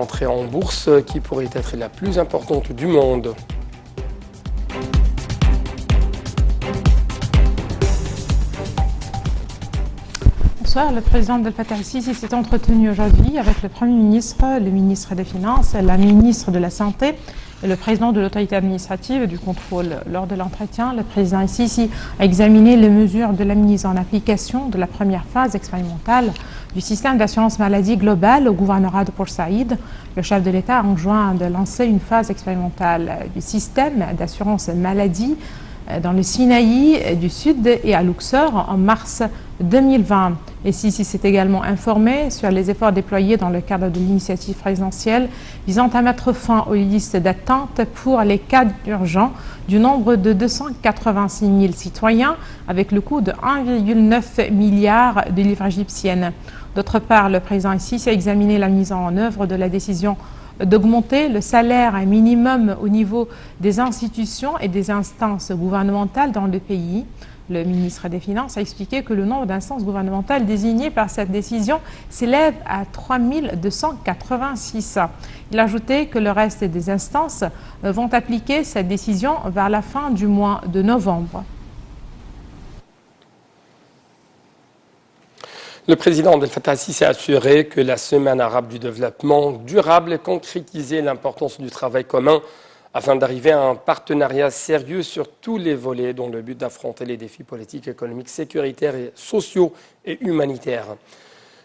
entrée en bourse qui pourrait être la plus importante du monde. Bonsoir, le président Abdel Fattah el-Sisi s'est entretenu aujourd'hui avec le Premier ministre, le ministre des Finances, la ministre de la Santé et le président de l'autorité administrative et du contrôle. Lors de l'entretien, le président el-Sisi a examiné les mesures de la mise en application de la première phase expérimentale du système d'assurance maladie globale au gouvernorat de Port Saïd. Le chef de l'État a enjoint de lancer une phase expérimentale du système d'assurance maladie dans le Sinaï du Sud et à Luxor en mars 2020. Et Sisi s'est également informé sur les efforts déployés dans le cadre de l'initiative présidentielle visant à mettre fin aux listes d'attente pour les cas urgents du nombre de 286 000 citoyens avec le coût de 1,9 milliard de livres égyptiennes. D'autre part, le président Sisi a examiné la mise en œuvre de la décision d'augmenter le salaire minimum au niveau des institutions et des instances gouvernementales dans le pays. Le ministre des Finances a expliqué que le nombre d'instances gouvernementales désignées par cette décision s'élève à 3 286. Il a ajouté que le reste des instances vont appliquer cette décision vers la fin du mois de novembre. Le président Abdel Fattah el-Sisi a assuré que la Semaine arabe du développement durable concrétisait l'importance du travail commun afin d'arriver à un partenariat sérieux sur tous les volets dans le but d'affronter les défis politiques, économiques, sécuritaires, sociaux et humanitaires.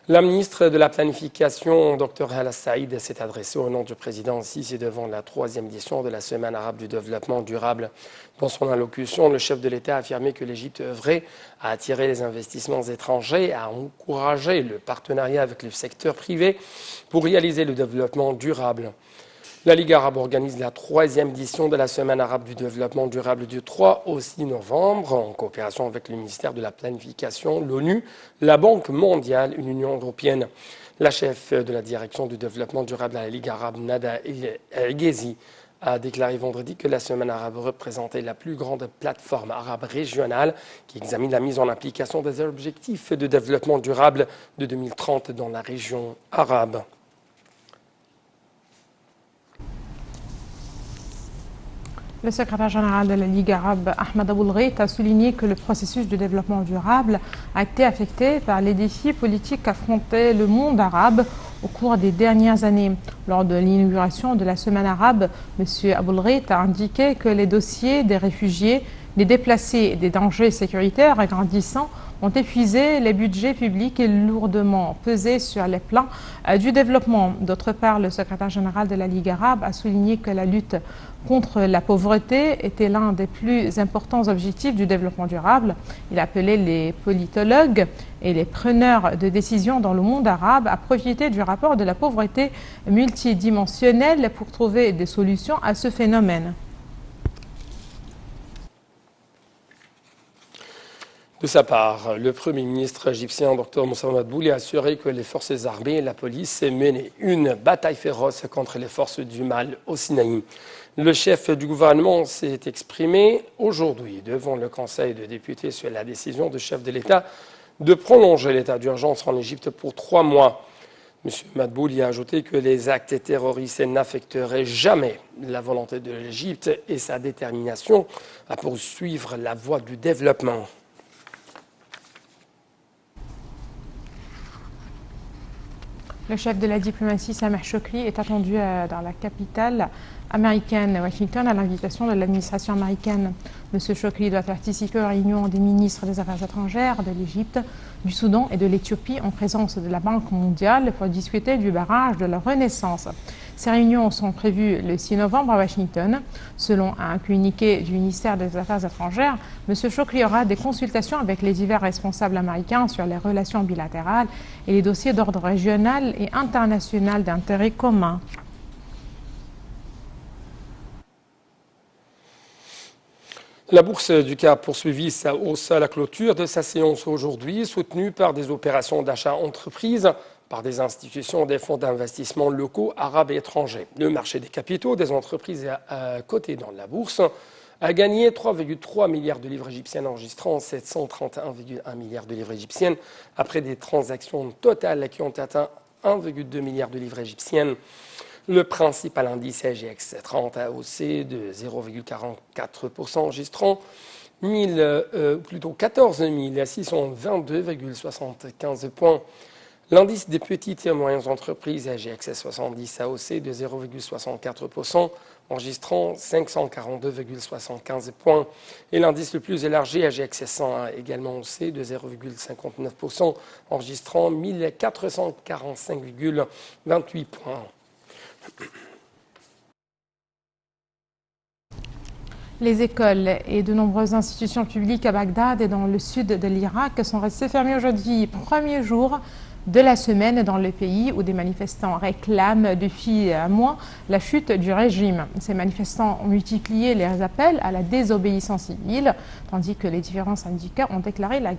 La ministre de la Planification, Dr Hala Saïd, s'est adressée au nom du président Sisi devant la 3e édition de la Semaine arabe du développement durable. Dans son allocution, le chef de l'État a affirmé que l'Égypte œuvrait à attirer les investissements étrangers, à encourager le partenariat avec le secteur privé pour réaliser le développement durable. La Ligue arabe organise la 3e édition de la Semaine arabe du développement durable du 3 au 6 novembre en coopération avec le ministère de la Planification, l'ONU, la Banque mondiale et l'Union européenne. La chef de la direction du développement durable à la Ligue arabe, Nada El-Ghezi, a déclaré vendredi que la Semaine arabe représentait la plus grande plateforme arabe régionale qui examine la mise en application des objectifs de développement durable de 2030 dans la région arabe. Le secrétaire général de la Ligue arabe, Ahmed Aboulghait, a souligné que le processus de développement durable a été affecté par les défis politiques qu'affrontait le monde arabe au cours des dernières années. Lors de l'inauguration de la Semaine arabe, M. Aboulghait a indiqué que les dossiers des réfugiés, des déplacés et des dangers sécuritaires grandissants ont épuisé les budgets publics et lourdement pesé sur les plans du développement. D'autre part, le secrétaire général de la Ligue arabe a souligné que la lutte contre la pauvreté était l'un des plus importants objectifs du développement durable. Il a appelé les politologues et les preneurs de décisions dans le monde arabe à profiter du rapport de la pauvreté multidimensionnelle pour trouver des solutions à ce phénomène. De sa part, le Premier ministre égyptien, Dr Moussa Madbouli, a assuré que les forces armées et la police menaient une bataille féroce contre les forces du mal au Sinaï. Le chef du gouvernement s'est exprimé aujourd'hui devant le Conseil de députés sur la décision du chef de l'État de prolonger l'état d'urgence en Égypte pour 3 mois. M. Madbouli a ajouté que les actes terroristes n'affecteraient jamais la volonté de l'Égypte et sa détermination à poursuivre la voie du développement. Le chef de la diplomatie, Sameh Shoukry, est attendu dans la capitale américaine, Washington, à l'invitation de l'administration américaine. M. Shoukry doit participer aux réunions des ministres des Affaires étrangères de l'Égypte, du Soudan et de l'Éthiopie en présence de la Banque mondiale pour discuter du barrage de la Renaissance. Ces réunions sont prévues le 6 novembre à Washington. Selon un communiqué du ministère des Affaires étrangères, M. Shoukry aura des consultations avec les divers responsables américains sur les relations bilatérales et les dossiers d'ordre régional et international d'intérêt commun. La Bourse du Cap poursuivit sa hausse à la clôture de sa séance aujourd'hui, soutenue par des opérations d'achat entreprises, par des institutions des fonds d'investissement locaux, arabes et étrangers. Le marché des capitaux des entreprises cotées dans la bourse a gagné 3,3 milliards de livres égyptiennes, enregistrant 731,1 milliards de livres égyptiennes après des transactions totales qui ont atteint 1,2 milliard de livres égyptiennes. Le principal indice AGX 30 a haussé de 0,44%, enregistrant 14 622,75 points. L'indice des petites et moyennes entreprises AGX 70 a haussé de 0,64%, enregistrant 542,75 points. Et l'indice le plus élargi AGX 100 a également haussé de 0,59%, enregistrant 1445,28 points. Les écoles et de nombreuses institutions publiques à Bagdad et dans le sud de l'Irak sont restées fermées aujourd'hui, premier jour de la semaine dans le pays où des manifestants réclament depuis un mois la chute du régime. Ces manifestants ont multiplié les appels à la désobéissance civile, tandis que les différents syndicats ont déclaré la